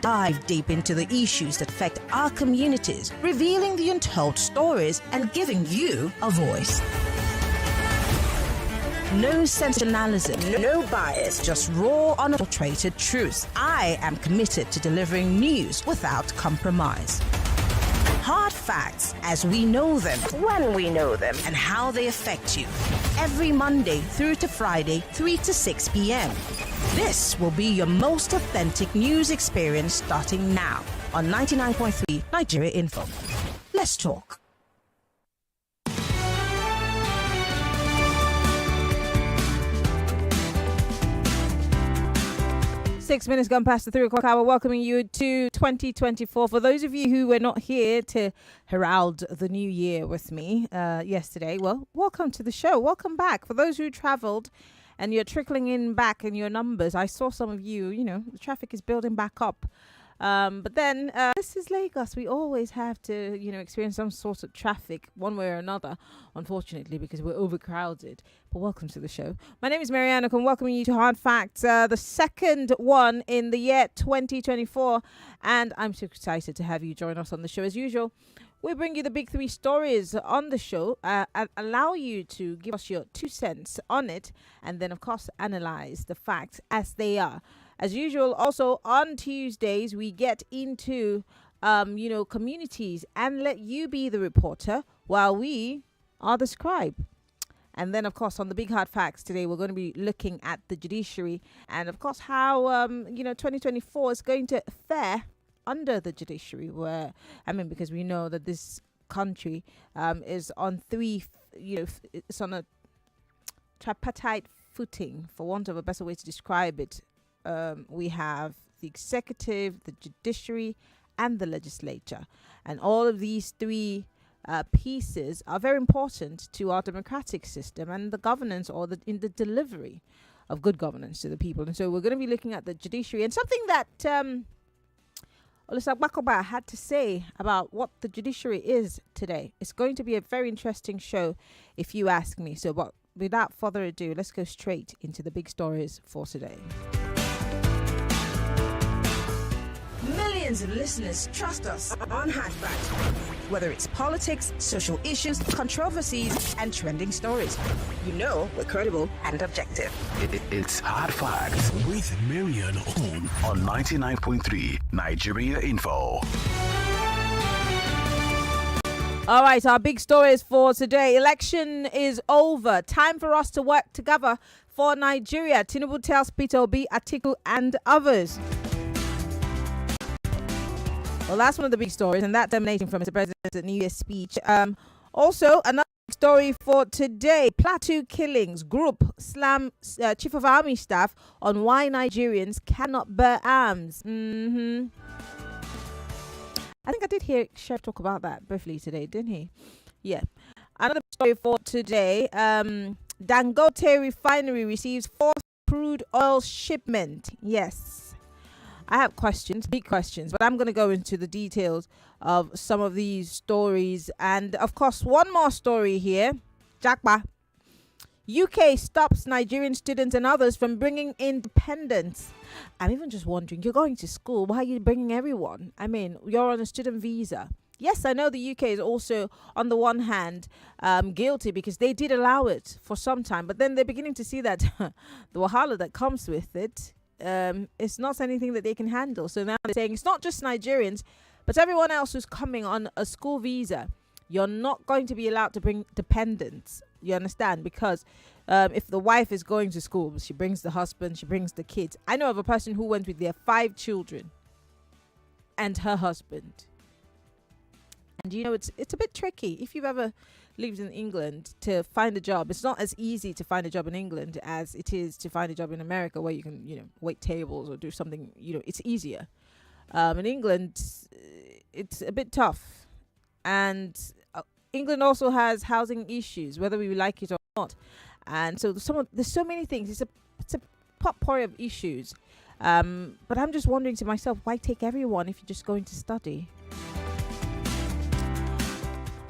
dive deep into the issues that affect our communities, revealing the untold stories and giving you a voice. No sensationalism, no bias, just raw, unadulterated truth. I am committed to delivering news without compromise. Hard facts as we know them, when we know them, and how they affect you. Every Monday through to Friday, 3 to 6 p.m. This will be your most authentic news experience starting now on 99.3 Nigeria Info. Let's talk. 6 minutes gone past the 3 o'clock hour, welcoming you to 2024. For those of you who were not here to herald the new year with me yesterday, well, welcome to the show. Welcome back. For those who traveled and you're trickling in back in your numbers, I saw some of you, the traffic is building back up. But then this is Lagos. We always have to, experience some sort of traffic one way or another, unfortunately, because we're overcrowded. But welcome to the show. My name is Marianne Okon, welcoming you to Hard Facts, the second one in the year 2024. And I'm so excited to have you join us on the show. As usual, we bring you the big three stories on the show, and allow you to give us your 2 cents on it, and then, of course, analyze the facts as they are. As usual, also on Tuesdays, we get into, communities and let you be the reporter while we are the scribe. And then, of course, on the Big Hard Facts today, we're going to be looking at the judiciary and, of course, how, 2024 is going to fare under the judiciary, because we know that this country is on it's on a tripartite footing, for want of a better way to describe it. We have the executive, the judiciary, and the legislature. And all of these three pieces are very important to our democratic system and the governance, or in the delivery of good governance to the people. And so we're going to be looking at the judiciary, and something that Olusegun Bakoba had to say about what the judiciary is today. It's going to be a very interesting show, if you ask me. So, but without further ado, let's go straight into the big stories for today. Millions of listeners trust us on Hard Facts. Whether it's politics, social issues, controversies, and trending stories, we're credible and objective. It's Hard Facts with Marianne Okon on 99.3 Nigeria Info. All right, our big stories for today. Election is over. Time for us to work together for Nigeria. Tinubu tells Peter Obi, Atiku, and others. Well, that's one of the big stories, and that's emanating from Mr. President's New Year's speech. Also, another story for today. Plateau killings. Group slam Chief of Army staff on why Nigerians cannot bear arms. I think I did hear Chef talk about that briefly today, didn't he? Yeah. Another story for today. Dangote refinery receives fourth crude oil shipment. Yes. I have questions, big questions, but I'm going to go into the details of some of these stories. And, of course, one more story here. Jakba. UK stops Nigerian students and others from bringing independence. I'm even just wondering, you're going to school. Why are you bringing everyone? I mean, you're on a student visa. Yes, I know the UK is also, on the one hand, guilty because they did allow it for some time. But then they're beginning to see that the wahala that comes with it, it's not anything that they can handle. So now they're saying it's not just Nigerians, but everyone else who's coming on a school visa. You're not going to be allowed to bring dependents. You understand? Because if the wife is going to school, she brings the husband, she brings the kids. I know of a person who went with their 5 children and her husband. And it's a bit tricky. If you've ever lived in England, to find a job, it's not as easy to find a job in England as it is to find a job in America, where you can wait tables or do something. It's easier. In England, it's a bit tough, and England also has housing issues, whether we like it or not. And so there's so many things. It's a potpourri of issues. But I'm just wondering to myself, why take everyone if you're just going to study?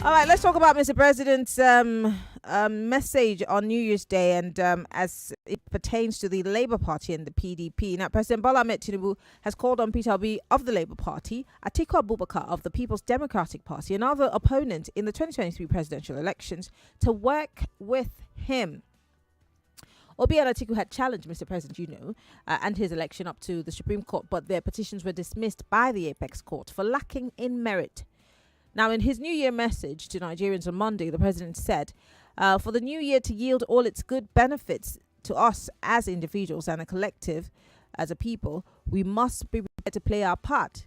All right, let's talk about Mr. President's message on New Year's Day, and as it pertains to the Labour Party and the PDP. Now, President Bola Ahmed Tinubu has called on Peter Obi of the Labour Party, Atiku Abubakar of the People's Democratic Party, and other opponents in the 2023 presidential elections to work with him. Obi and Atiku had challenged Mr. President, and his election up to the Supreme Court, but their petitions were dismissed by the Apex Court for lacking in merit. Now, in his New Year message to Nigerians on Monday, the president said, for the new year to yield all its good benefits to us as individuals and a collective, as a people, we must be prepared to play our part.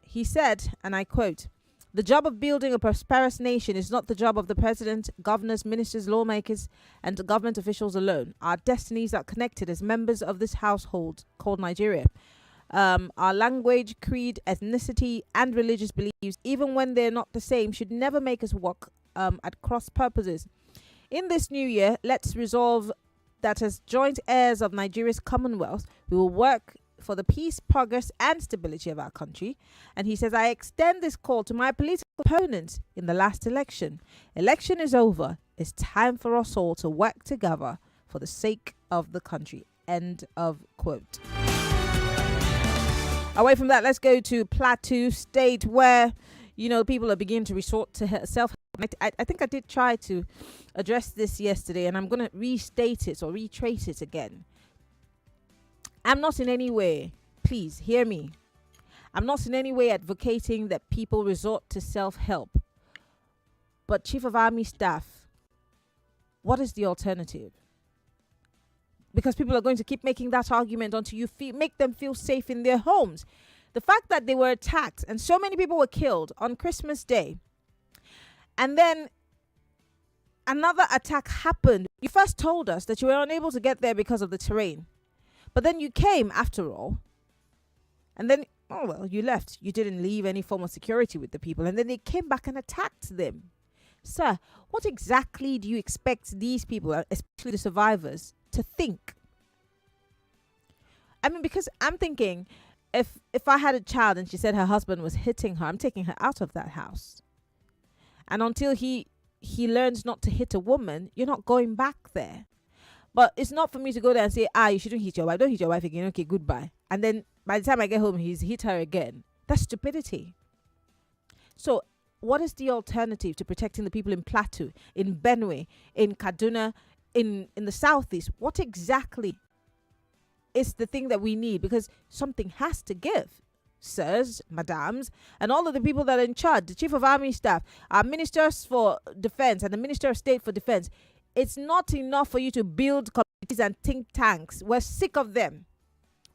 He said, and I quote, "The job of building a prosperous nation is not the job of the president, governors, ministers, lawmakers, and government officials alone. Our destinies are connected as members of this household called Nigeria. Our language, creed, ethnicity, and religious beliefs, even when they're not the same, should never make us work at cross purposes. In this new year, let's resolve that as joint heirs of Nigeria's Commonwealth, we will work for the peace, progress, and stability of our country." And he says, "I extend this call to my political opponents in the last election. Election is over. It's time for us all to work together for the sake of the country." End of quote. Away from that, let's go to Plateau State, where, people are beginning to resort to self-help. I think I did try to address this yesterday, and I'm going to restate it or retrace it again. I'm not in any way, please hear me, I'm not in any way advocating that people resort to self-help. But Chief of Army Staff, what is the alternative? Because people are going to keep making that argument until you make them feel safe in their homes. The fact that they were attacked and so many people were killed on Christmas Day, and then another attack happened. You first told us that you were unable to get there because of the terrain, but then you came after all, and then, you left. You didn't leave any form of security with the people, and then they came back and attacked them. Sir, what exactly do you expect these people, especially the survivors, to think? I mean, because I'm thinking, if I had a child and she said her husband was hitting her, I'm taking her out of that house. And until he learns not to hit a woman, you're not going back there. But it's not for me to go there and say, you shouldn't hit your wife. Don't hit your wife again. Okay, goodbye. And then by the time I get home, he's hit her again. That's stupidity. So what is the alternative to protecting the people in Plateau, in Benue, in Kaduna, in the southeast? What exactly is the thing that we need? Because something has to give, sirs, madams, and all of the people that are in charge, the Chief of Army Staff, our Ministers for Defense and the Minister of State for Defense. It's not enough for you to build committees and think tanks. We're sick of them.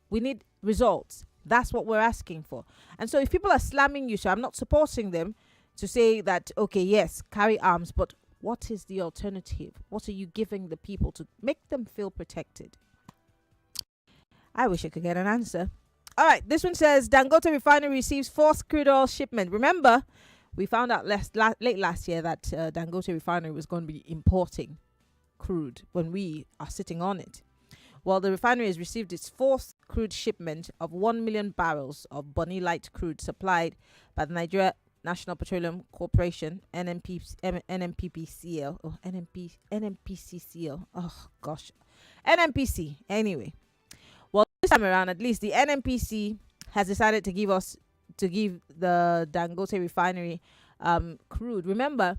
We need results. That's what we're asking for. And so if people are slamming you, so I'm not supporting them to say that, okay, yes, carry arms, but what is the alternative? What are you giving the people to make them feel protected? I wish I could get an answer. All right, this one says, Dangote Refinery receives fourth crude oil shipment. Remember, we found out late last year that Dangote Refinery was going to be importing crude when we are sitting on it. Well, the refinery has received its fourth crude shipment of 1 million barrels of Bonny Light crude supplied by the Nigeria National Petroleum Corporation, NNPCL. Oh, gosh. NNPC. Anyway. Well, this time around, at least the NNPC has decided to give the Dangote Refinery crude. Remember,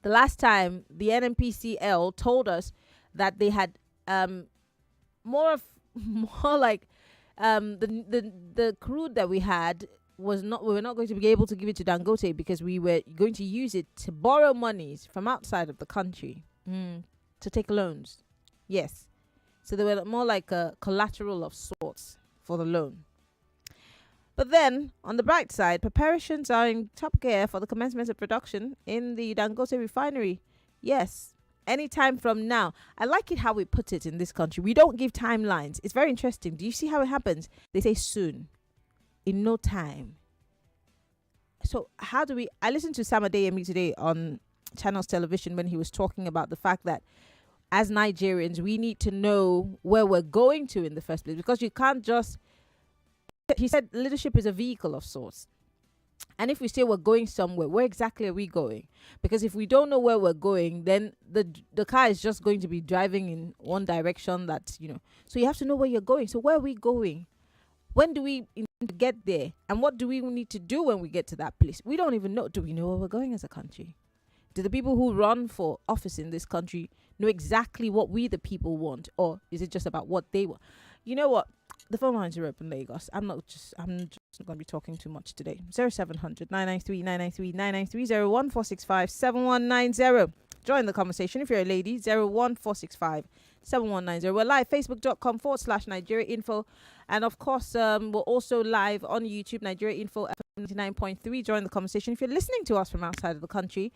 the last time the NNPCL told us that they had more like the crude that we had we were not going to be able to give it to Dangote because we were going to use it to borrow monies from outside of the country to take loans. Yes. So they were more like a collateral of sorts for the loan. But then, on the bright side, preparations are in top gear for the commencement of production in the Dangote Refinery. Yes, anytime from now. I like it how we put it in this country. We don't give timelines. It's very interesting. Do you see how it happens? They say soon, in no time. So how do we... I listened to Sam Adeyemi today on Channels Television when he was talking about the fact that as Nigerians, we need to know where we're going to in the first place, because you can't just... He said leadership is a vehicle of sorts. And if we say we're going somewhere, where exactly are we going? Because if we don't know where we're going, then the car is just going to be driving in one direction that, So you have to know where you're going. So where are we going? When do we intend to get there? And what do we need to do when we get to that place? We don't even know. Do we know where we're going as a country? Do the people who run for office in this country know exactly what we, the people, want? Or is it just about what they want? You know what? The phone lines are open, Lagos. I'm just going to be talking too much today. 0700 993 993 993 01465 7190. Join the conversation if you're a lady. 01465 7190. We're live, facebook.com/Nigeria Info. And of course, we're also live on YouTube, Nigeria Info 99.3. Join the conversation. If you're listening to us from outside of the country,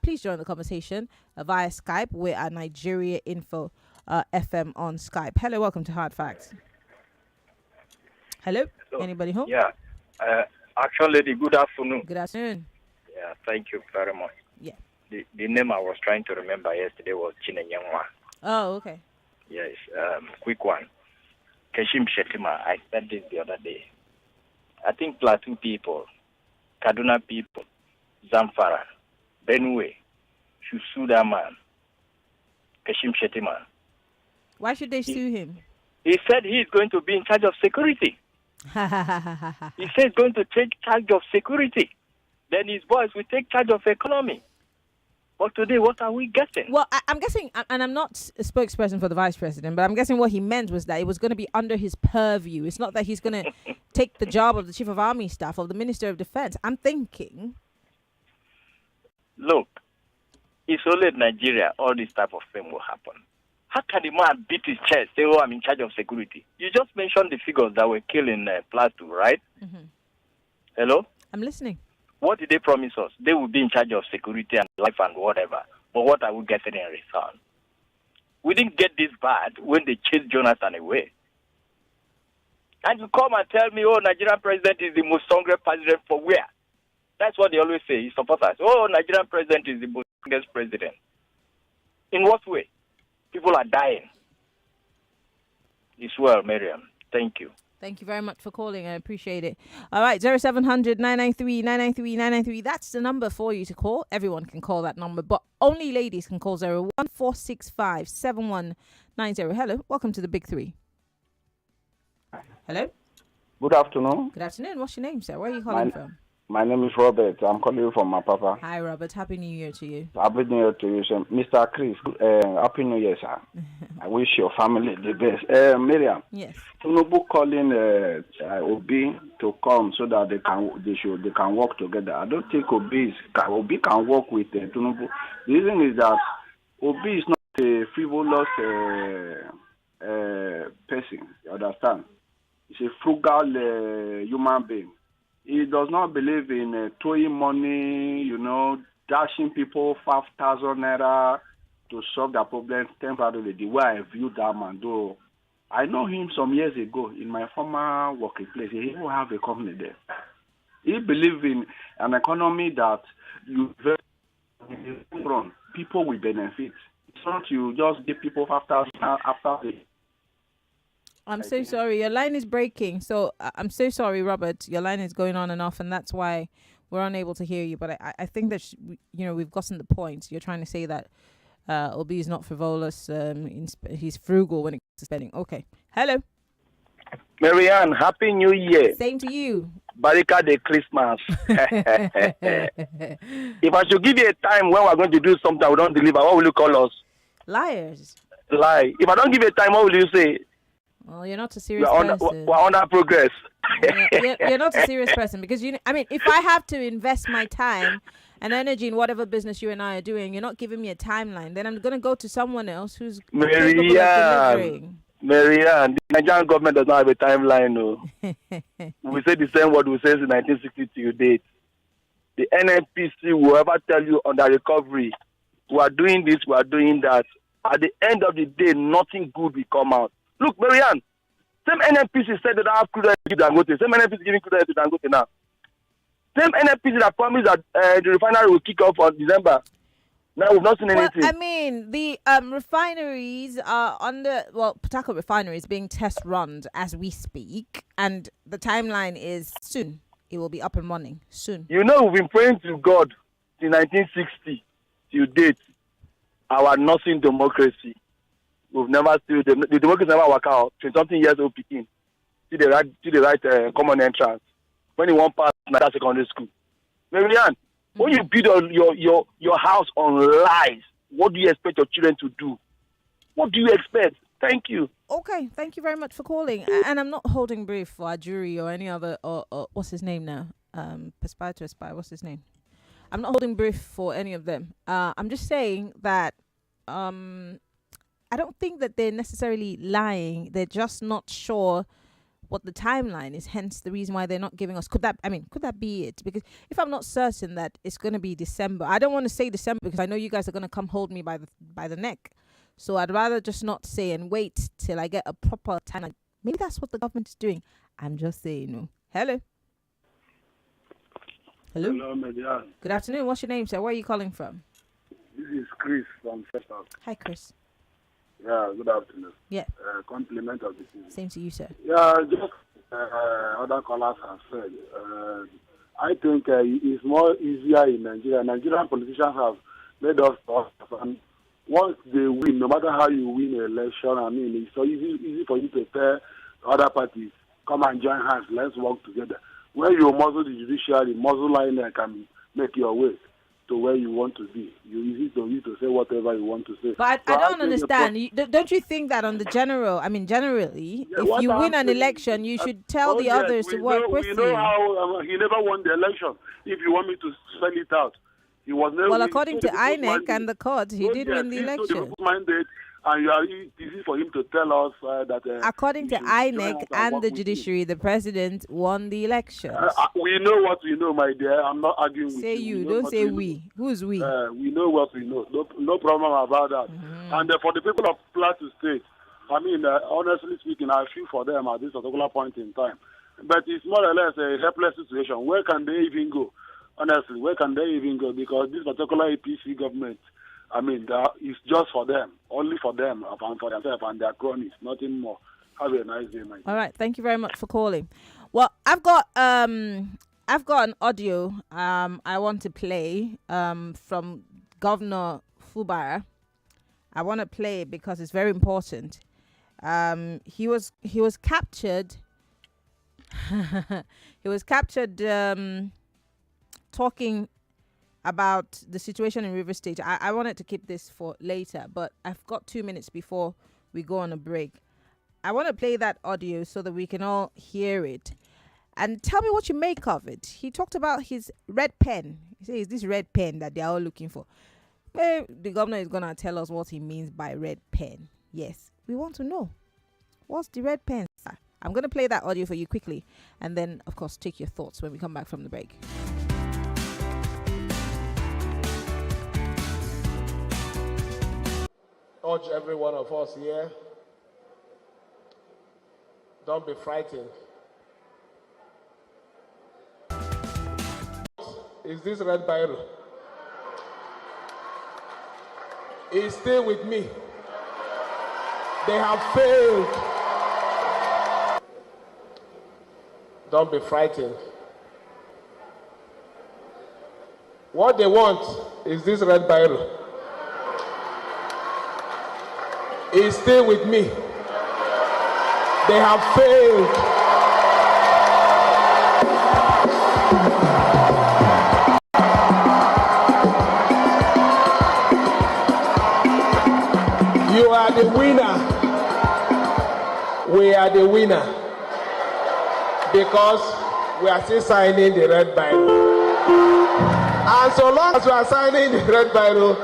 please join the conversation via Skype. We're at Nigeria Info FM on Skype. Hello, welcome to Hard Facts. Hello? Anybody home? Yeah. Action Lady, good afternoon. Good afternoon. Yeah, thank you very much. Yeah. The name I was trying to remember yesterday was Chinenyangwa. Oh, okay. Yes, quick one. Kashim Shetima, I said this the other day. I think Plateau people, Kaduna people, Zamfara, Benue, should sue that man, Kashim Shetima. Why should they sue him? He said he's going to be in charge of security. He said he's going to take charge of security. Then his boys will take charge of economy. But today, what are we getting? Well, I'm guessing, and I'm not a spokesperson for the vice president, but I'm guessing what he meant was that it was going to be under his purview. It's not that he's going to take the job of the chief of army staff or the minister of defense. I'm thinking. Look, it's only in Nigeria all this type of thing will happen. How can the man beat his chest, say, oh, I'm in charge of security? You just mentioned the figures that were killed in Plateau, right? Mm-hmm. Hello? I'm listening. What did they promise us? They will be in charge of security and life and whatever. But what are we getting in return? We didn't get this bad when they chased Jonathan away. And you come and tell me, oh, Nigerian president is the most strongest president for where? That's what they always say, his supporters. Oh, Nigerian president is the most strongest president. In what way? People are dying. It's well, Miriam. Thank you. Thank you very much for calling. I appreciate it. All right, 0700 993 993 993. That's the number for you to call. Everyone can call that number, but only ladies can call 01465 7190. Hello, welcome to the Big Three. Hello. Good afternoon. Good afternoon. What's your name, sir? Where are you calling from? My name is Robert. I'm calling you from Mapapa. Hi, Robert. Happy New Year to you. Happy New Year to you, sir. Mr. Chris, Happy New Year, sir. I wish your family the best. Miriam. Yes. Tinubu calling Obi to come so that they can work together. I don't think Obi can work with Tinubu. The reason is that Obi is not a frivolous person. You understand? He's a frugal human being. He does not believe in throwing money, dashing people 5,000 naira to solve their problems temporarily. The way I view that man, though, I know him some years ago in my former working place. He will have a company there. He believes in an economy that you run, people will benefit. It's not you just give people 5,000 after the. I'm so sorry. Your line is breaking. So I'm so sorry, Robert. Your line is going on and off, and that's why we're unable to hear you. But I think that, we've gotten the point. You're trying to say that Obi is not frivolous. He's frugal when it comes to spending. Okay. Hello. Marianne, Happy New Year. Same to you. Barika de Christmas. If I should give you a time when we're going to do something we don't deliver, what will you call us? Liars. Lie. If I don't give you a time, what will you say? Well, you're not a serious person. We're under progress. You're not a serious person because, if I have to invest my time and energy in whatever business you and I are doing, you're not giving me a timeline, then I'm going to go to someone else who's capable of delivering. Marianne, the Nigerian government does not have a timeline. No. We say the same word we say in 1960 to date. The NNPC will ever tell you on the recovery, we are doing this, we are doing that. At the end of the day, nothing good will come out. Look, Marianne, same NNPC said that I have crude oil to Dangote. Same NNPC giving crude oil to Dangote now. Same NNPC that promised that the refinery will kick off on December. Now we've not seen anything. Well, the refineries are Port Harcourt refinery is being test run as we speak, and the timeline is soon. it will be up and running soon. You know, we've been praying to God since 1960 till date. Our nursing democracy. We've never still the democracy never work out. 20-something years old picking. See the right common entrance. When you want pass another secondary school. Marianne, when you build your house on lies, what do you expect your children to do? What do you expect? Thank you. Okay, thank you very much for calling. And I'm not holding brief for our jury or any other, or what's his name now? Aspire to Aspire, what's his name? I'm not holding brief for any of them. I'm just saying that I don't think that they're necessarily lying. They're just not sure what the timeline is, hence the reason why they're not giving us. Could that be it? Because if I'm not certain that it's going to be December, I don't want to say December because I know you guys are going to come hold me by the neck. So I'd rather just not say and wait till I get a proper timeline. Maybe that's what the government is doing. I'm just saying no. Hello. Hello, Median. Good afternoon. What's your name, sir? Where are you calling from? This is Chris from First House. Hi, Chris. Yeah, good afternoon. Yeah. Compliment of the season. Same to you, sir. Yeah, just other callers have said. I think it's more easier in Nigeria. Nigerian politicians have made us tough. And once they win, no matter how you win an election, I mean, it's so easy for you to tell other parties, come and join hands, let's work together. When you muzzle the judiciary, muzzle line can make your way to where you want to be. You easy to you to say whatever you want to say. But I don't understand. Don't you think that on the generally, if you win an election, you should tell the others to work with you? We know how he never won the election. If you want me to spell it out, he was never. Well, according to INEC and the court, he did win the election. And it's easy for him to tell us that. According to INEC and the judiciary, the president won the elections. We know what we know, my dear. I'm not arguing with you. Say you, don't say we. Who's we? We know what we know. No problem about that. And for the people of Plateau State, I mean, honestly speaking, I feel for them at this particular point in time. But it's more or less a helpless situation. Where can they even go? Honestly, where can they even go? Because this particular APC government, I mean, it's just for them, only for them, and for themselves and their cronies, nothing more. Have a nice day, my dear. All right, thank you very much for calling. Well, I've got an audio I want to play from Governor Fubara. I want to play it because it's very important. He was captured. He was captured talking about the situation in River State. I wanted to keep this for later, but I've got 2 minutes before we go on a break. I want to play that audio so that we can all hear it. And tell me what you make of it. He talked about his red pen. He says this red pen that they're all looking for. Well, the governor is going to tell us what he means by red pen. Yes, we want to know. What's the red pen, sir? I'm going to play that audio for you quickly. And then, of course, take your thoughts when we come back from the break. Urge every one of us here, don't be frightened. Is this red Bible? Is still with me. They have failed. Don't be frightened. What they want is this red Bible. Is still with me. They have failed. You are the winner. We are the winner. Because we are still signing the red Bible. And so long as we are signing the red Bible,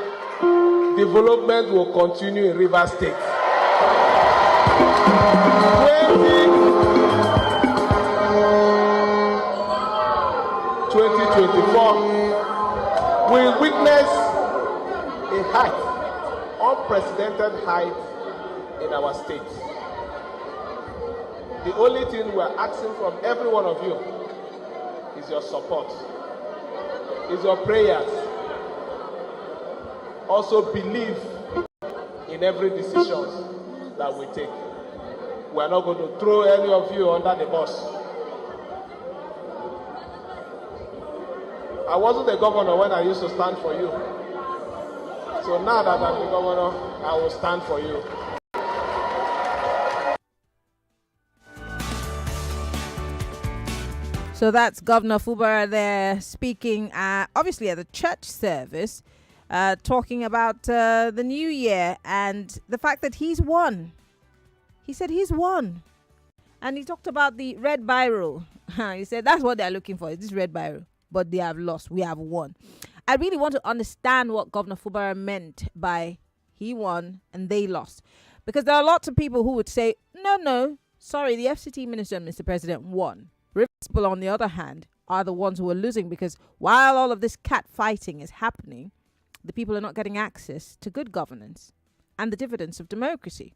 development will continue in River State. 2024, we witness a height, unprecedented height in our state. The only thing we are asking from every one of you is your support, is your prayers. Also believe in every decision that we take. We are not going to throw any of you under the bus. I wasn't the governor when I used to stand for you. So now that I'm the governor, I will stand for you. So that's Governor Fubara there speaking, obviously at the church service, talking about the new year and the fact that he's won. He said he's won. And he talked about the red biro. He said that's what they're looking for, is this red biro. But they have lost. We have won. I really want to understand what Governor Fubara meant by he won and they lost. Because there are lots of people who would say, no, sorry, the FCT minister and Mr. President won. Rivers people, on the other hand, are the ones who are losing because while all of this cat fighting is happening, the people are not getting access to good governance and the dividends of democracy.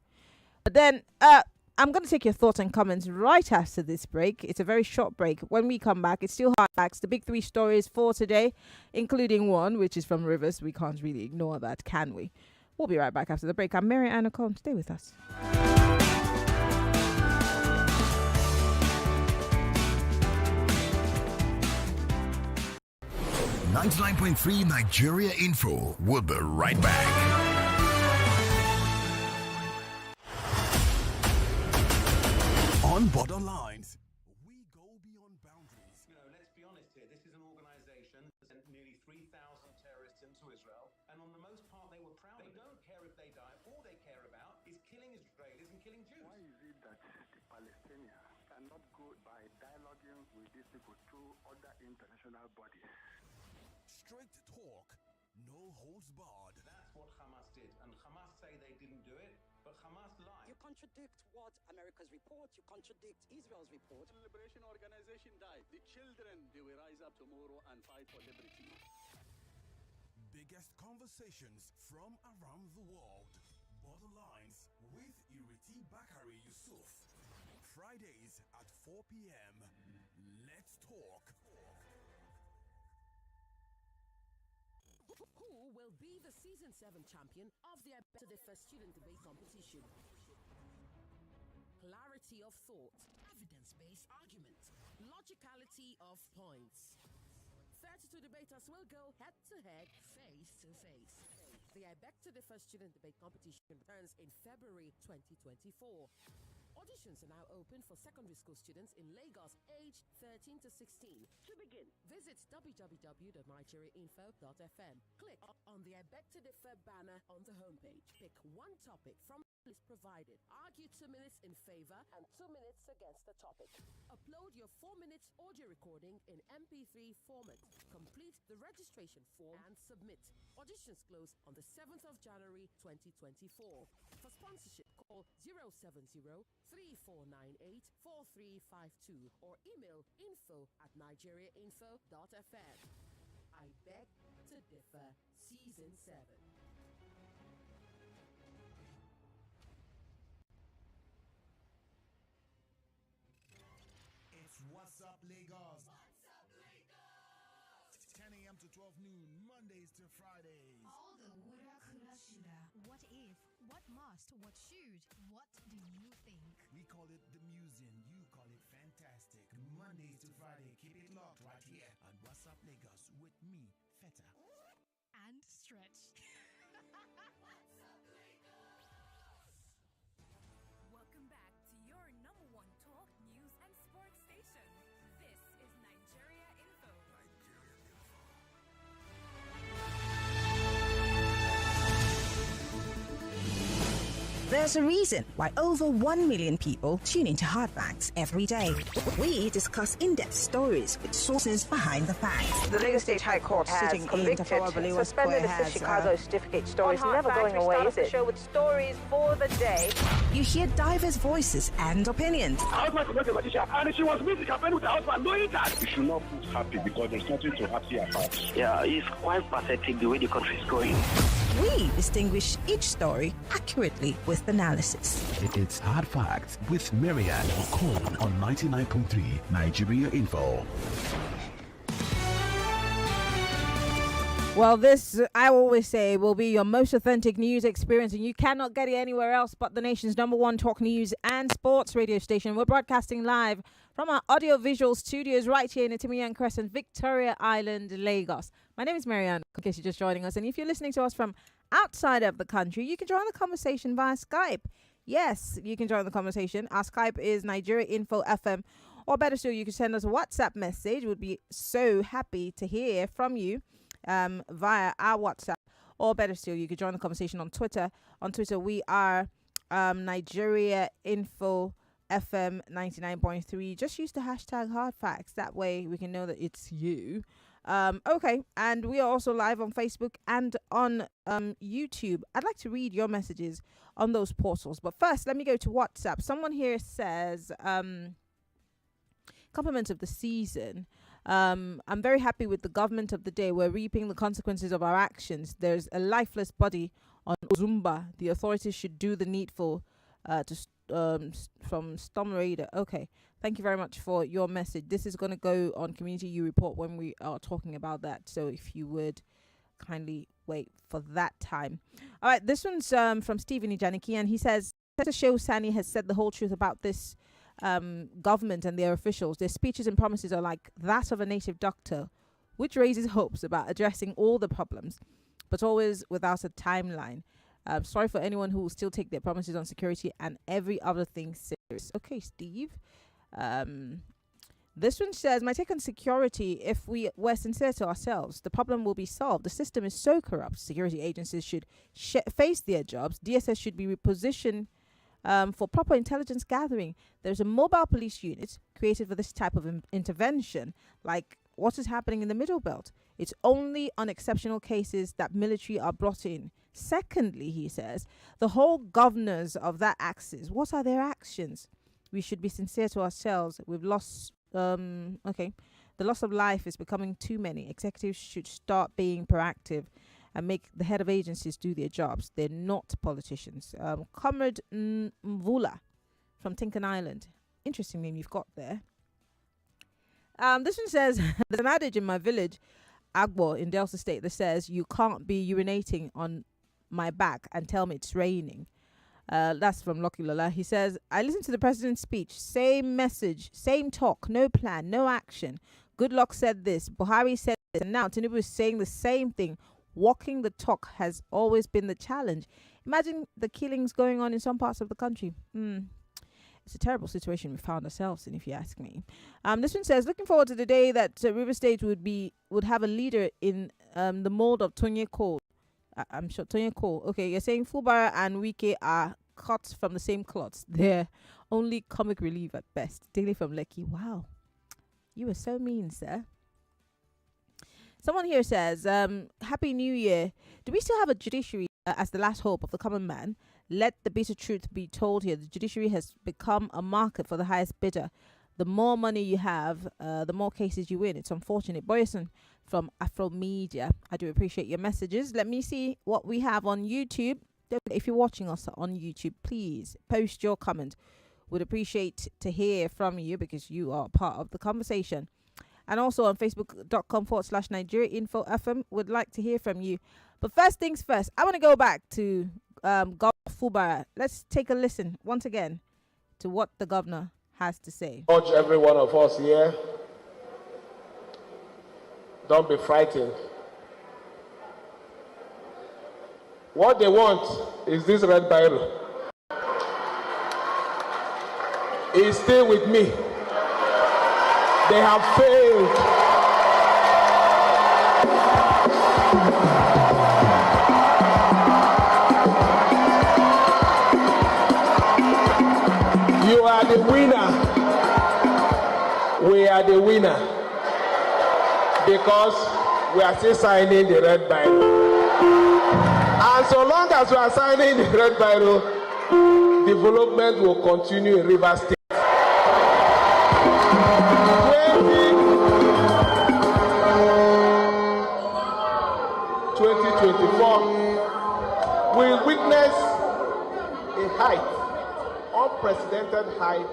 But then I'm going to take your thoughts and comments right after this break. It's a very short break. When we come back, it's still hard facts, the big three stories for today, including one, which is from Rivers. We can't really ignore that, can we? We'll be right back after the break. I'm Mary Ann Okon. Stay with us. 99.3 Nigeria Info. We'll be right back. On Borderlines, we go beyond boundaries. You know, let's be honest here. This is an organization that sent nearly 3,000 terrorists into Israel, and on the most part, they were proud. They don't care if they die. All they care about is killing Israelis and killing Jews. Why is it that the Palestinians cannot go by dialoguing with these people through other international bodies? Straight talk, no holds barred. That's what Hamas did, and Hamas say they didn't do it, but Hamas lied. You contradict what America's report, you contradict Israel's report. The Liberation Organization died. The children, they will rise up tomorrow and fight for liberty. Biggest conversations from around the world. Borderlines with Iriti Bakari Yusuf. Fridays at 4 p.m. Let's talk. Who will be the Season 7 champion of the First Student Debate Competition? Clarity of thought, evidence-based argument, logicality of points. 32 debaters will go head-to-head, face-to-face. The First Student Debate Competition returns in February 2024. Auditions are now open for secondary school students in Lagos aged 13 to 16. To begin, visit www.nigeriainfo.fm. Click on the I Beg to Differ banner on the homepage. Pick one topic from the list provided. Argue 2 minutes in favor and 2 minutes against the topic. Upload your 4 minutes audio recording in MP3 format. Complete the registration form and submit. Auditions close on the 7th of January 2024. For sponsorship, call 070-3498-4352 or email info@nigeriainfo.fm. I Beg to Differ Season 7. It's What's Up Lagos. 10 a.m. to 12 noon, Mondays to Fridays. All the woulda, coulda, shoulda. What if? What must? What should? What do you think? We call it the Museum. You call it fantastic. Mondays to Friday. Keep it locked right here on What's Up Lagos with me, Feta. And Stretch. What's Up Lagos? Welcome back to your number one talk, news, and sports station. This is Nigeria Info. There's a reason why over 1 million people tune into Hard Facts every day. We discuss in-depth stories with sources behind the facts. The Lagos State High Court has convicted, suspended the Chicago certificate stories, never going away, is it? The show with stories for the day. You hear diverse voices and opinions. Her husband was not a magician, and she was meeting campaign with her husband, knowing that. You should not put happy because there's nothing to happy about. Yeah, it's quite pathetic the way the country is going. We distinguish each story accurately with analysis. It's Hard Facts with Marianne Okon on 99.3 Nigeria Info. Well, this, I always say, will be your most authentic news experience, and you cannot get it anywhere else but the nation's number one talk news and sports radio station. We're broadcasting live from our audio-visual studios right here in Itimian Crescent, Victoria Island, Lagos. My name is Marianne, in case you're just joining us. And if you're listening to us from outside of the country, you can join the conversation via Skype. Yes, you can join the conversation. Our Skype is Nigeria Info FM. Or better still, you can send us a WhatsApp message. We'd be so happy to hear from you via our WhatsApp. Or better still, you could join the conversation on Twitter. On Twitter, we are Nigeria Info FM 99.3. Just use the hashtag hard facts. That way we can know that it's you. Okay, and we are also live on Facebook and on YouTube. I'd like to read your messages on those portals. But first, let me go to WhatsApp. Someone here says, compliments of the season. I'm very happy with the government of the day. We're reaping the consequences of our actions. There's a lifeless body on Zumba. The authorities should do the needful from Storm Raider. Okay, thank you very much for your message. This is going to go on Community U Report when we are talking about that. So if you would kindly wait for that time. All right, this one's from Stephen Ijaniki, and he says, Senator Shehu Sani has said the whole truth about this government and their officials. Their speeches and promises are like that of a native doctor, which raises hopes about addressing all the problems, but always without a timeline. Sorry for anyone who will still take their promises on security and every other thing serious. Okay, Steve. This one says, my take on security, if we were sincere to ourselves, the problem will be solved. The system is so corrupt. Security agencies should face their jobs. DSS should be repositioned for proper intelligence gathering. There's a mobile police unit created for this type of intervention, like what is happening in the Middle Belt. It's only on exceptional cases that military are brought in. Secondly, he says, the whole governors of that axis, what are their actions? We should be sincere to ourselves. We've lost, the loss of life is becoming too many. Executives should start being proactive and make the head of agencies do their jobs. They're not politicians. Comrade Mvula from Tinkan Island. Interesting name you've got there. This one says, there's an adage in my village, Agbo in Delta State, that says, you can't be urinating on my back and tell me it's raining. That's from Lucky Lola. He says, I listened to the president's speech. Same message, same talk, no plan, no action. Goodluck said this, Buhari said this, and now Tinubu is saying the same thing. Walking the talk has always been the challenge. Imagine the killings going on in some parts of the country. It's a terrible situation we found ourselves in, if you ask me. This one says, looking forward to the day that River State would have a leader in the mold of Tonye Cole. I'm sure Tonye Cole. Okay, you're saying Fubara and Wike are cut from the same cloths. They're only comic relief at best. Daily from Lekki. Wow, you were so mean, sir. Someone here says, Happy New Year. Do we still have a judiciary as the last hope of the common man? Let the bitter truth be told here. The judiciary has become a market for the highest bidder. The more money you have, the more cases you win. It's unfortunate. Boyson from Afro Media. I do appreciate your messages. Let me see what we have on YouTube. If you're watching us on YouTube, please post your comment. Would appreciate to hear from you because you are part of the conversation. And also on facebook.com/Nigeria Info FM, would like to hear from you. But first things first, I want to go back to Governor Fubara. Let's take a listen once again to what the governor has to say. Urge every one of us here, don't be frightened. What they want is this red Bible. It's still with me. They have failed. You are the winner. We are the winner. Because we are still signing the red Bible. And so long as we are signing the red Bible, development will continue in Rivers State. 2024 will witness a height, unprecedented height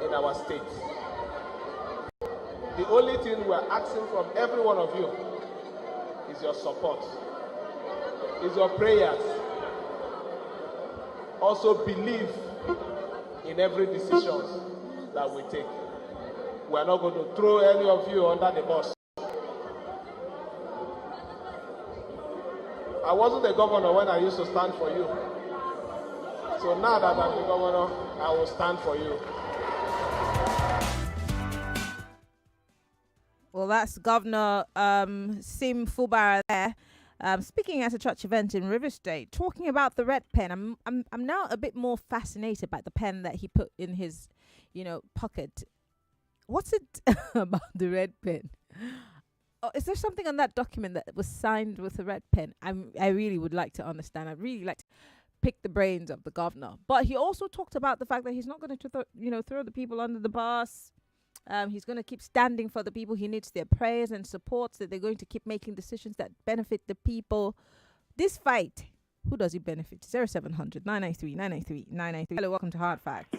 in our state. The only thing we are asking from every one of you is your support, is your prayers. Also believe in every decision that we take. We are not going to throw any of you under the bus. I wasn't the governor when I used to stand for you. So now that I'm the governor, I will stand for you. Well, that's Governor Sim Fubara there, speaking at a church event in River State, talking about the red pen. I'm now a bit more fascinated by the pen that he put in his, pocket. What's it about the red pen? Oh, is there something on that document that was signed with a red pen? I really would like to understand. I'd really like to pick the brains of the governor. But he also talked about the fact that he's not going to throw the people under the bus. He's going to keep standing for the people. He needs their prayers and supports, that they're going to keep making decisions that benefit the people. This fight, who does it benefit? 0700 993 993 993. Hello, welcome to Hard Facts.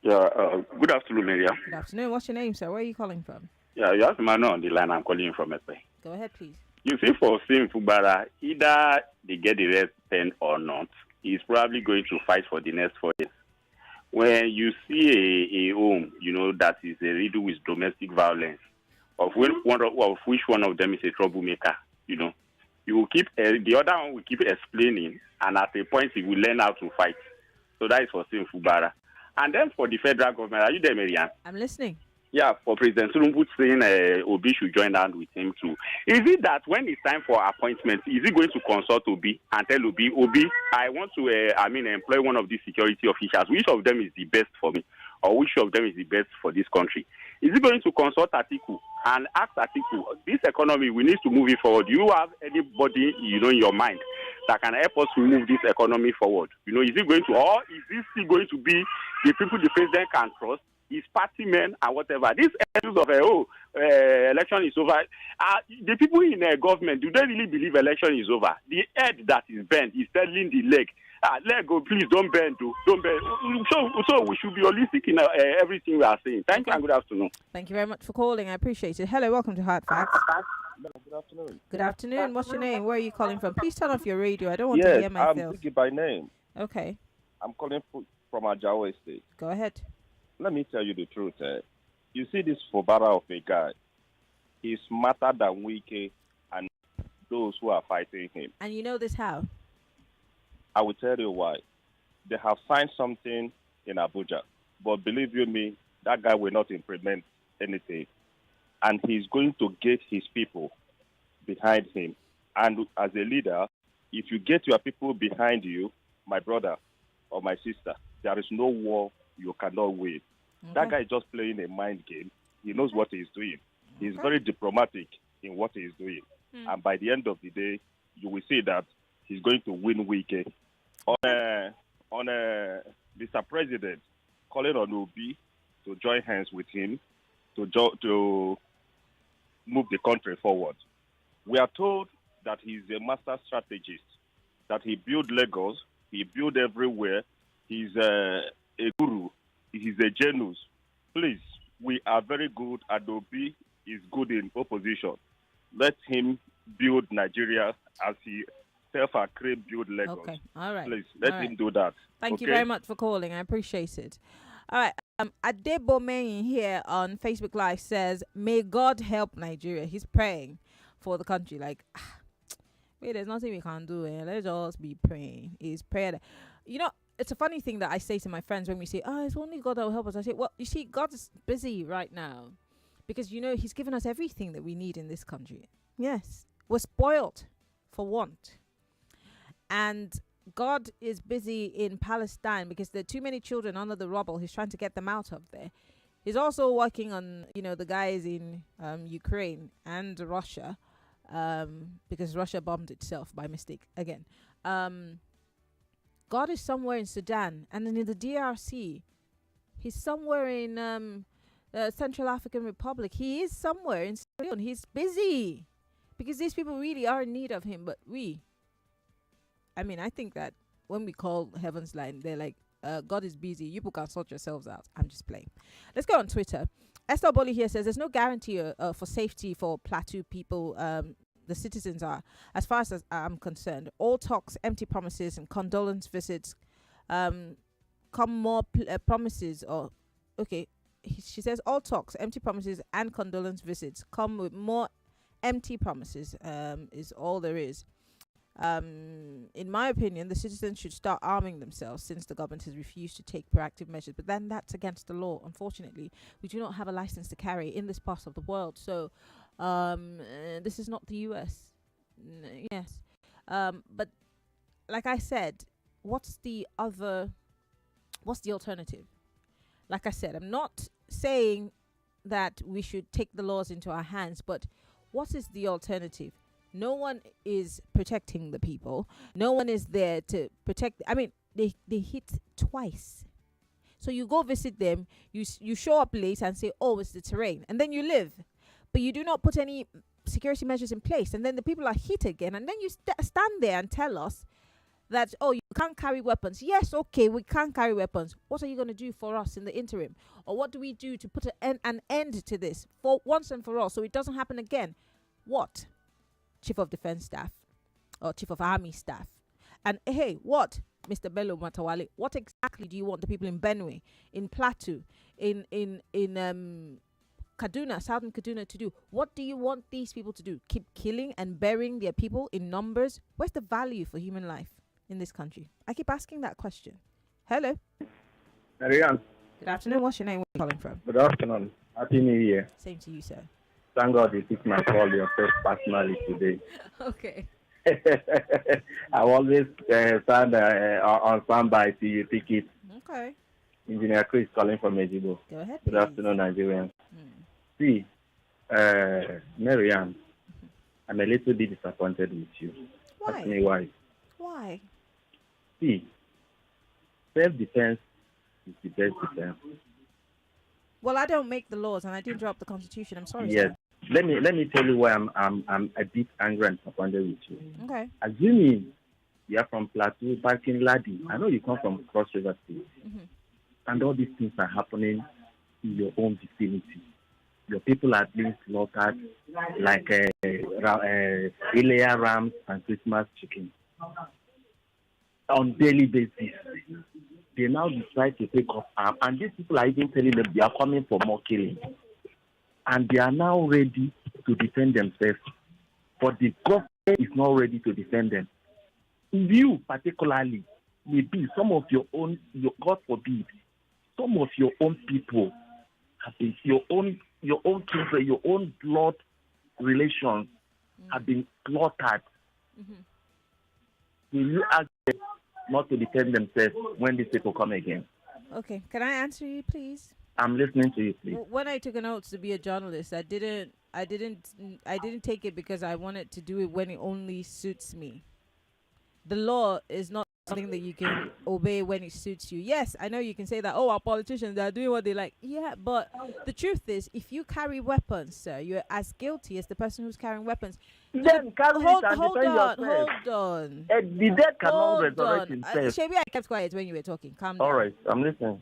Yeah, good afternoon, Maria. Good afternoon. What's your name, sir? Where are you calling from? Yeah, you have Mano on the line. I'm calling you from Epe. Go ahead, please. You see, for Sim Fubara, either they get the red pen or not, he's probably going to fight for the next 4 years. When you see a home, that is a riddle with domestic violence, of which one of them is a troublemaker, you will keep, the other one will keep explaining, and at a point he will learn how to fight. So that is for Sim Fubara. And then for the federal government, are you there, Marianne? I'm listening. Yeah, for President Tinubu saying Obi should join hand with him too. Is it that when it's time for appointment, is he going to consult Obi and tell Obi, I want to, employ one of these security officials. Which of them is the best for me? Or which of them is the best for this country? Is he going to consult Atiku and ask Atiku, this economy, we need to move it forward. Do you have anybody, in your mind that can help us to move this economy forward? Is it going to, or is this still going to be the people the president can trust? His party men and whatever. This issues of election is over. The people in government, do they really believe election is over? The head that is bent is telling the leg, leg go, please don't bend, don't bend. So we should be holistic in everything we are saying. Thank you and good afternoon. Thank you very much for calling. I appreciate it. Hello, welcome to Hard Facts. Good afternoon. Good afternoon. What's your name? Where are you calling from? Please turn off your radio. I don't want to hear myself. I'm Ziggy by name. Okay. I'm calling from Ajawa Estate. Go ahead. Let me tell you the truth. You see this Fubara of a guy, he's smarter than Wike and those who are fighting him. And you know this how? I will tell you why. They have signed something in Abuja, but believe you me, that guy will not implement anything. And he's going to get his people behind him. And as a leader, if you get your people behind you, my brother or my sister, there is no war you cannot win. Okay. That guy is just playing a mind game. He knows what he's doing. He's very diplomatic in what he's doing. And by the end of the day, you will see that he's going to win weekend. On Mr. President, calling on Obi to join hands with him to move the country forward. We are told that he's a master strategist, that he built Lagos, he built everywhere. He's a guru. He's a genius. Please, we are very good. Adobe is good in opposition. Let him build Nigeria as he self-acclaimed build Lagos. Okay, all right. Please, let him do that. Thank you very much for calling. I appreciate it. All right. Adebome here on Facebook Live says, may God help Nigeria. He's praying for the country. Like, wait, there's nothing we can do. Let's just be praying. He's prayer. It's a funny thing that I say to my friends when we say, it's only God that will help us. I say, well, you see, God's busy right now because, he's given us everything that we need in this country. Yes, we're spoiled for want. And God is busy in Palestine because there are too many children under the rubble. He's trying to get them out of there. He's also working on, the guys in Ukraine and Russia because Russia bombed itself by mistake again. God is somewhere in Sudan, and then in the DRC. He's somewhere in Central African Republic. He is somewhere in Sierra Leone. He's busy because these people really are in need of him. But I think that when we call Heaven's Line, they're like, God is busy. You people can sort yourselves out. I'm just playing. Let's go on Twitter. Esther Bolly here says, there's no guarantee for safety for Plateau people. The citizens are, as far as I'm concerned, all talks, empty promises, and condolence visits. Come more promises, or okay, she says all talks, empty promises, and condolence visits come with more empty promises. Is all there is. In my opinion, the citizens should start arming themselves since the government has refused to take proactive measures. But then that's against the law. Unfortunately, we do not have a license to carry in this part of the world. So this is not the US. Yes. But like I said, what's the alternative? Like I said, I'm not saying that we should take the laws into our hands, but what is the alternative? No one is protecting the people. No one is there to protect. I mean, they hit twice. So you go visit them, you show up late and say, oh, it's the terrain. And then you leave. But you do not put any security measures in place. And then the people are hit again. And then you stand there and tell us that, oh, you can't carry weapons. Yes, okay, we can't carry weapons. What are you going to do for us in the interim? Or what do we do to put an end to this for once and for all so it doesn't happen again? What? Chief of Defense Staff or Chief of Army Staff. And hey, what, Mr. Bello Matawale, what exactly do you want the people in Benue, in Plateau, in Kaduna, Southern Kaduna to do? What do you want these people to do? Keep killing and burying their people in numbers? Where's the value for human life in this country? I keep asking that question. Hello. Marianne. Good afternoon. What's your name? Where are you calling from? Good afternoon. Happy New Year. Same to you, sir. Thank God you took my call yourself personally today. Okay. I always stand on standby till you pick it. Okay. Engineer Chris calling from Ejibo. Go ahead, Good please. afternoon, Nigerians. See, Marianne, I'm a little bit disappointed with you. Why? Ask me why. Why? See, self-defense is the best defense. Well, I don't make the laws, and I didn't draw up the Constitution. I'm sorry, Yes. sir. Let me tell you why I'm a bit angry and disappointed with you. Okay. Assuming you are from Plateau, back in Ladi, I know you come from Cross River State, and all these things are happening in your own vicinity. Your people are being slaughtered like Ilea rams and Christmas chicken on daily basis. They now decide to take up arms, and these people are even telling them they are coming for more killing. And they are now ready to defend themselves. But the government is not ready to defend them. You, particularly, maybe some of your own, God forbid, some of your own people have been, your own children, your own blood relations have been slaughtered. Will you ask them not to defend themselves when these people come again? Okay. Can I answer you, please? I'm listening to you, please. When I took an oath to be a journalist, I didn't take it because I wanted to do it when it only suits me. The law is not something that you can obey when it suits you. Yes, I know you can say that, oh, our politicians, they're doing what they like. Yeah, but the truth is, if you carry weapons, sir, you're as guilty as the person who's carrying weapons. Then carry hold it and on, defend yourself. hold on. The dead cannot Hold resurrect on. himself. Shebi, I kept quiet when you were talking. Calm down. All right, I'm listening.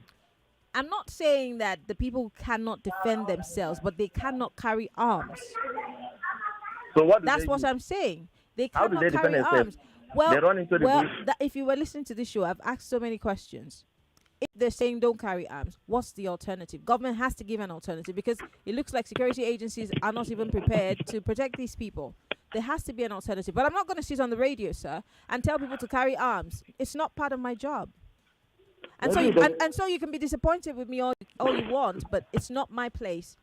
I'm not saying that the people cannot defend themselves, but they cannot carry arms. So what? That's what I'm saying. They How do cannot they defend carry themselves? arms. Well, They run into the bush. if you were listening to this show, I've asked so many questions. If they're saying don't carry arms, what's the alternative? Government has to give an alternative because it looks like security agencies are not even prepared to protect these people. There has to be an alternative. But I'm not going to sit on the radio, sir, and tell people to carry arms. It's not part of my job. And so, so you can be disappointed with me all you want, but it's not my place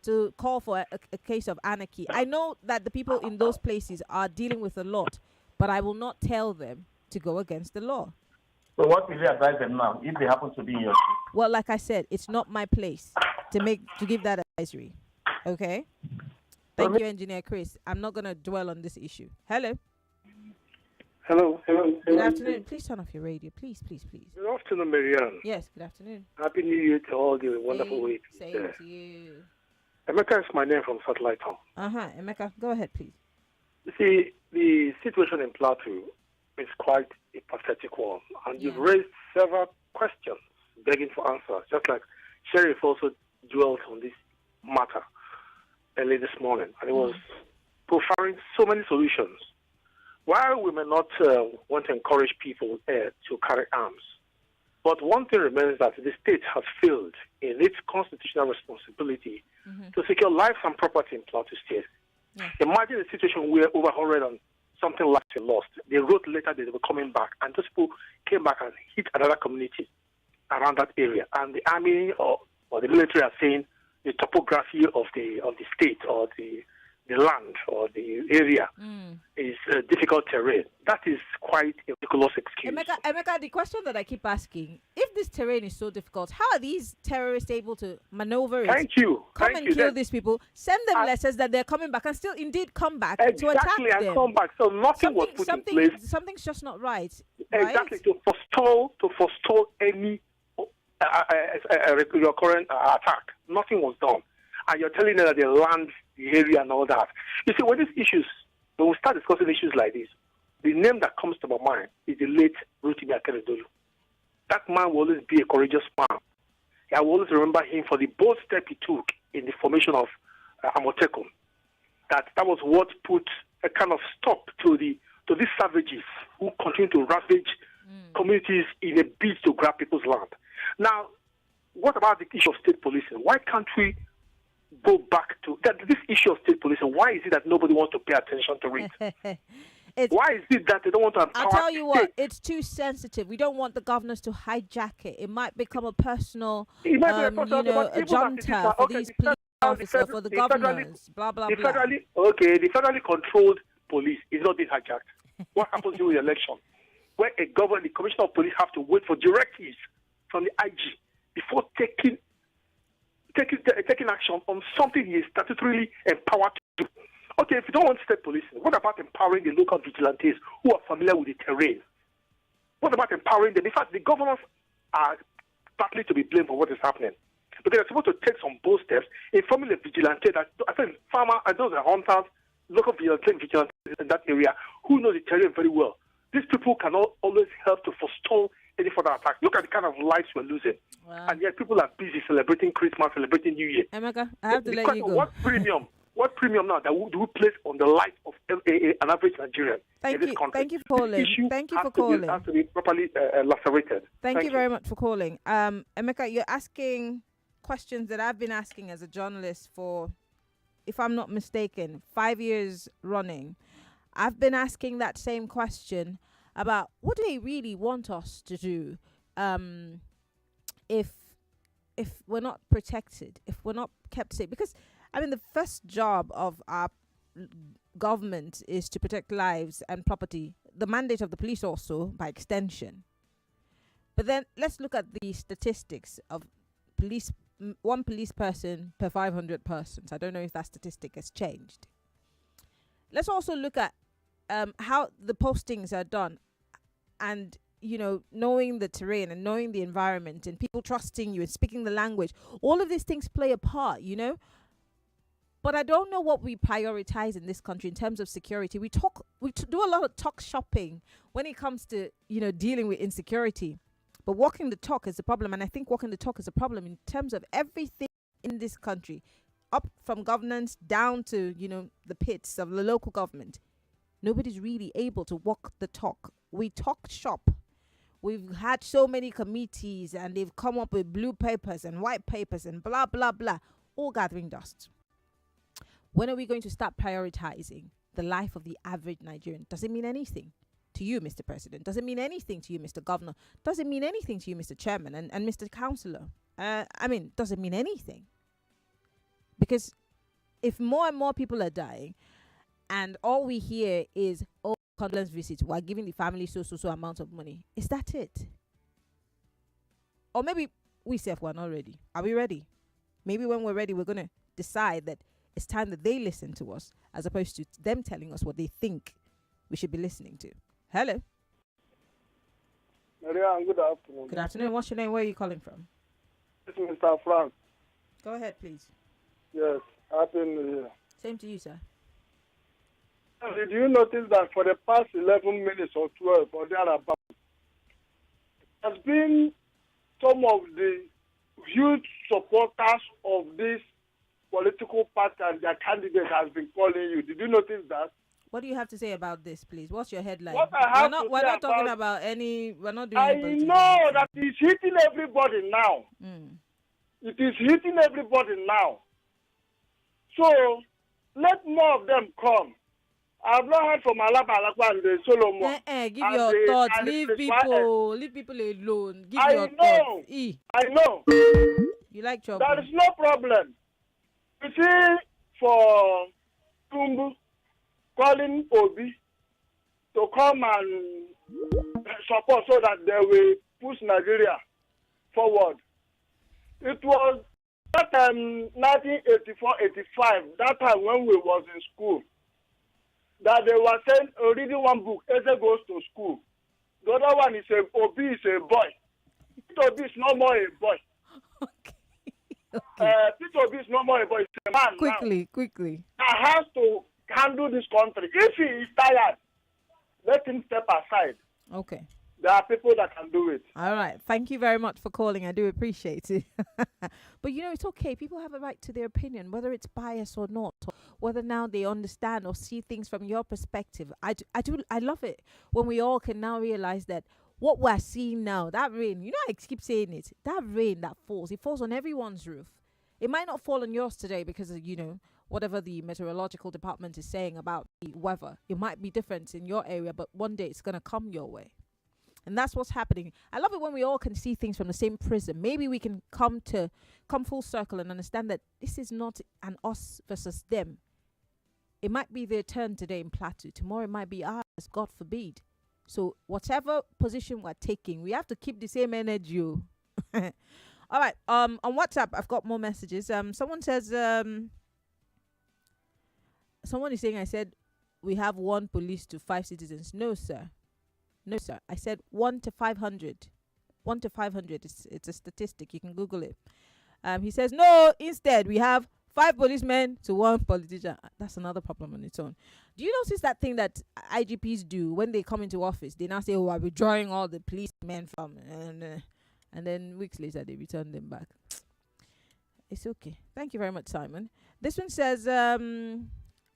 to call for a case of anarchy. I know that the people in those places are dealing with a lot, but I will not tell them to go against the law. So what will you advise them now if they happen to be in your shoes? Well, like I said, it's not my place to give that advisory. Okay? Thank you, Engineer Chris. I'm not going to dwell on this issue. Hello. Hello. Good afternoon. Please turn off your radio. Please. Good afternoon, Marianne. Yes, good afternoon. Happy New Year to all the wonderful week. Same to you. Emeka is my name from Satellite Town. Emeka, go ahead, please. You see, the situation in Plateau is quite a pathetic one, and you've raised several questions begging for answers, just like Sheriff also dwelt on this matter early this morning, and it was profiling so many solutions. While we may not want to encourage people to carry arms, But one thing remains that the state has failed in its constitutional responsibility to secure lives and property in Plateau State. Yeah. Imagine a situation where over 100 and something lives were lost. They wrote later that they were coming back, and those people came back and hit another community around that area. And the army or the military are saying the topography of the state or the land or the area is difficult terrain. That is quite a ridiculous excuse. Emeka, the question that I keep asking, if this terrain is so difficult, how are these terrorists able to maneuver it? Thank you. Come and kill these people, send them letters that they're coming back and still indeed come back to attack them. Exactly, and come back. So nothing was put in place. Something's just not right. Exactly, to forestall any recurrent attack. Nothing was done. And you're telling them that they land the area and all that. You see, when we start discussing issues like this, the name that comes to my mind is the late Rotimi Akeredolu. That man will always be a courageous man. I will always remember him for the bold step he took in the formation of Amotekun. That was what put a kind of stop to these savages who continue to ravage communities in a bid to grab people's land. Now, what about the issue of state policing? Why can't we go back to this issue of state policing? Why is it that nobody wants to pay attention to it? Why is it that they don't want to empower? I'll tell you what, it's too sensitive. We don't want the governors to hijack it. It might become a personal, a junta for these police officers, for the governors, blah, blah, blah. The federally controlled police is not being hijacked. What happens during the election? Where the commissioner of police have to wait for directives from the IG before taking action on something he is statutorily empowered to do. Okay, if you don't want state policing, what about empowering the local vigilantes who are familiar with the terrain? What about empowering them? In fact, the governors are partly to be blamed for what is happening. Because they're supposed to take some bold steps, informing the vigilante that, I think, farmers and those are hunters, local vigilantes in that area who know the terrain very well. These people cannot always help to forestall any further attack. Look at the kind of lives we're losing. Wow. And yet people are busy celebrating Christmas, celebrating New Year. Emeka, I have to let you go. What premium now that do we place on the life of an average Nigerian in this country? Thank you for calling. Thank you for calling. Has to be properly lacerated. Thank you very much for calling. Emeka, you're asking questions that I've been asking as a journalist for, if I'm not mistaken, 5 years running. I've been asking that same question about what do they really want us to do if we're not protected, if we're not kept safe. Because, I mean, the first job of our government is to protect lives and property. The mandate of the police also, by extension. But then let's look at the statistics of one police person per 500 persons. I don't know if that statistic has changed. Let's also look at how the postings are done, and knowing the terrain and knowing the environment and people trusting you and speaking the language. All of these things play a part, But I don't know what we prioritize in this country in terms of security. We do a lot of talk shopping when it comes to dealing with insecurity, but walking the talk is a problem. And I think walking the talk is a problem in terms of everything in this country, up from governance down to the pits of the local government. Nobody's really able to walk the talk. We talk shop. We've had so many committees and they've come up with blue papers and white papers and blah, blah, blah, all gathering dust. When are we going to start prioritizing the life of the average Nigerian? Does it mean anything to you, Mr. President? Does it mean anything to you, Mr. Governor? Does it mean anything to you, Mr. Chairman and Mr. Councillor? Does it mean anything? Because if more and more people are dying and all we hear is, condolence visits, we're giving the family so amount of money, is that it? Or maybe we say we're not ready. Are we ready? Maybe when we're ready, we're going to decide that it's time that they listen to us as opposed to them telling us what they think we should be listening to. Hello. Maria, good afternoon. Good afternoon. What's your name? Where are you calling from? This is Mr. Frank. Go ahead, please. Yes. Happy New Year. Same to you, sir. Did you notice that for the past 11 minutes or 12 or thereabouts, has been some of the huge supporters of this political party and their candidate has been calling you? Did you notice that? What do you have to say about this, please? What's your headline? What I have we're not to say talking about any. We're not doing. I any know that it's hitting everybody now. It is hitting everybody now. So let more of them come. I've not heard from Alaba and Solomon. Give your thoughts. Leave people alone. Give your thoughts. I know. You like trouble. There is no problem. You see, for Tumbu calling Obi to come and support so that they will push Nigeria forward. It was that time, 1984-85, that time when we was in school, that they were saying, reading one book, Eze goes to school. The other one is Obi is a boy. Peter Obi is no more a boy. Peter Obi is no more a boy. It's a man Quickly. That has to handle this country. If he is tired, let him step aside. Okay. There are people that can do it. All right. Thank you very much for calling. I do appreciate it. But, it's okay. People have a right to their opinion, whether it's biased or not, or whether now they understand or see things from your perspective. I love it when we all can now realize that what we're seeing now, that rain, I keep saying it, that rain that falls, it falls on everyone's roof. It might not fall on yours today because of, whatever the meteorological department is saying about the weather. It might be different in your area, but one day it's going to come your way. And that's what's happening. I love it when we all can see things from the same prism. Maybe we can come full circle and understand that this is not an us versus them. It might be their turn today in Plateau. Tomorrow it might be ours, God forbid. So whatever position we're taking, we have to keep the same energy. All right. On WhatsApp, I've got more messages. Someone says, someone is saying, I said, we have 1 police to 5 citizens. No, sir. I said 1 to 500. 1 to 500. It's a statistic. You can Google it. He says, no, instead, we have 5 policemen to 1 politician. That's another problem on its own. Do you notice that thing that IGPs do when they come into office? They now say, oh, I'll be drawing all the policemen from, and then weeks later, they return them back. It's okay. Thank you very much, Simon. This one says,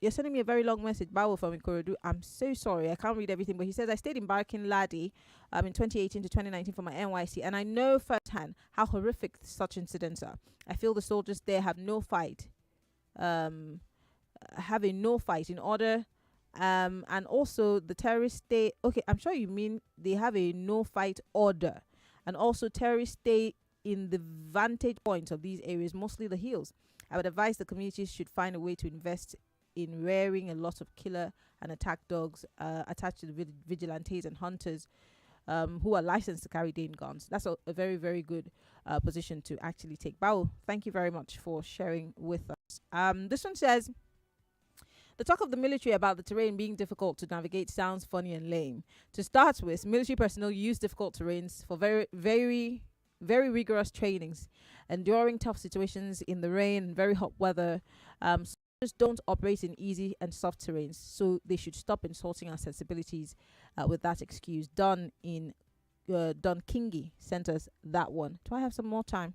you're sending me a very long message, Bawo from Ikorodu. I'm so sorry. I can't read everything, but he says, I stayed in Barking Ladi in 2018 to 2019 for my NYC, and I know firsthand how horrific such incidents are. I feel the soldiers there have no fight, in order, and also the terrorists stay, okay, I'm sure you mean they have a no-fight order, and also terrorists stay in the vantage point of these areas, mostly the hills. I would advise the communities should find a way to invest in rearing a lot of killer and attack dogs attached to the vigilantes and hunters who are licensed to carry Dane guns. That's a very, very good position to actually take. Bao, thank you very much for sharing with us. This one says, the talk of the military about the terrain being difficult to navigate sounds funny and lame. To start with, military personnel use difficult terrains for very, very, very rigorous trainings, enduring tough situations in the rain and very hot weather. Soldiers don't operate in easy and soft terrains, so they should stop insulting our sensibilities with that excuse. Don Kingi sent us that one. Do I have some more time?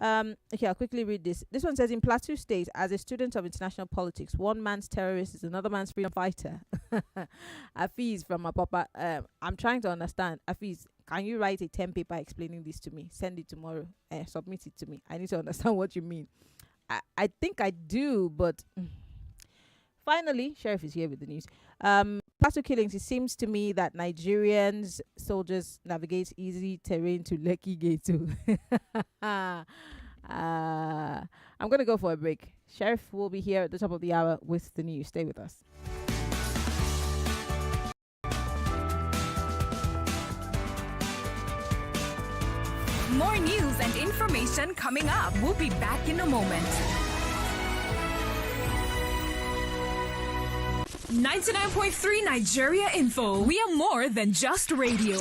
Okay, I'll quickly read this. This one says, in Plateau State, as a student of international politics, one man's terrorist is another man's freedom fighter. Afiz from Apapa. I'm trying to understand. Afiz, can you write a 10-paper explaining this to me? Send it tomorrow. Submit it to me. I need to understand what you mean. I think I do, but finally, Sheriff is here with the news. Plateau killings, it seems to me that Nigerians soldiers navigate easy terrain to Lekki Gate too. I'm going to go for a break. Sheriff will be here at the top of the hour with the news. Stay with us. More news and information coming up. We'll be back in a moment. 99.3 Nigeria Info. We are more than just radio.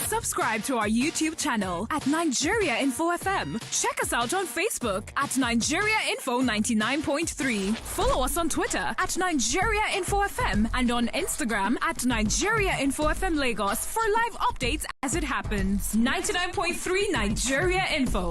Subscribe to our YouTube channel at Nigeria Info FM. Check us out on Facebook at Nigeria Info 99.3. Follow us on Twitter at Nigeria Info FM and on Instagram at Nigeria Info FM Lagos for live updates as it happens. 99.3 Nigeria Info.